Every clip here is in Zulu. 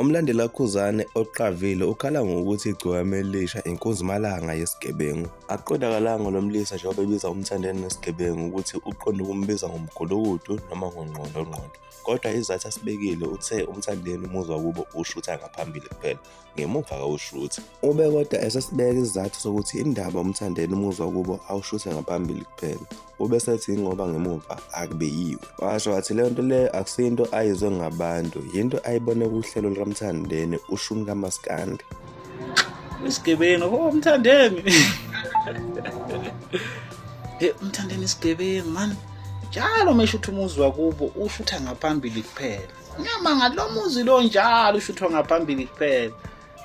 Umlandeli kaKhuzani oqavile ukhala ngokuthi Igcokama Elisha inkunzi malanga yesgebengu. Aqondakalanga lo mlisa njengoba ebiza uMthandeni nesigebengu ukuthi uqonda ukumbiza ngomgulukudu noma ngongqondongqondo. Kodwa izathu asibekile uthe uMthandeni umuzwa kubo ushutha ngaphambili kuphela, ngemuva kawushuthi. Ube kodwa esesibeka isizathu sokuthi indaba uMthandeni umuzwa kubo awushuthe ngaphambili kuphela. Ube sethi ngoba ngemuva akubeyiwe. Washo wathi le nto le akusinto ayizwe ngabantu, yinto ayibone kuhlelo likaMthandeni ushuni kaMaskandi. Isigebengu uMthandeni. Umthandeni isigebengu man. Njalo meshutha umuzwa kubo ushutha ngaphambili kuphela. Nyama ngalo muzi lo njalo ushuthwa ngaphambili kuphela.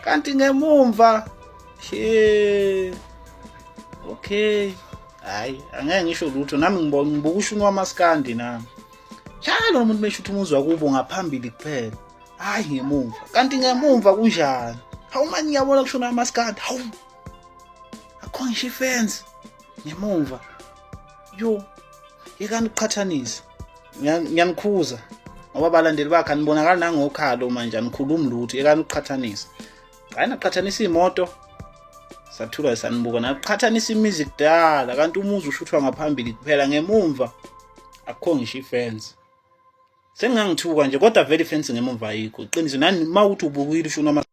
Kanti ngemumva okay. Hayi, angeke ngisho lutho nami ngibuka ushuni wamaskandi nami. Njalo umuntu meshutha umuzwa kubo ngaphambili kuphela. Hayi ngemumva. Kanti ngemumva kunjani? Hawu manje ngiyabona kushona amaskandi. Hawu. Akho ngisho ifence ngemumva. Yo. Yekani uqhathanisa. Ngiyanikhuza. Ngoba abalandeli bakhe anibonakala nangokhalo manje anikhuluma lutho. Yekani uqhathanisa. Hayi naqhathanisa imoto. Sathula sanibuka naqhathanisa imizi kudala kanti umuzi ushuthwa ngaphambili kuphela ngemumva. Akho ngisho ifence. Sengangithuka nje kodwa vele ifence ngemumva ayikho. Iqiniso nani mawuthi ubukile ushuna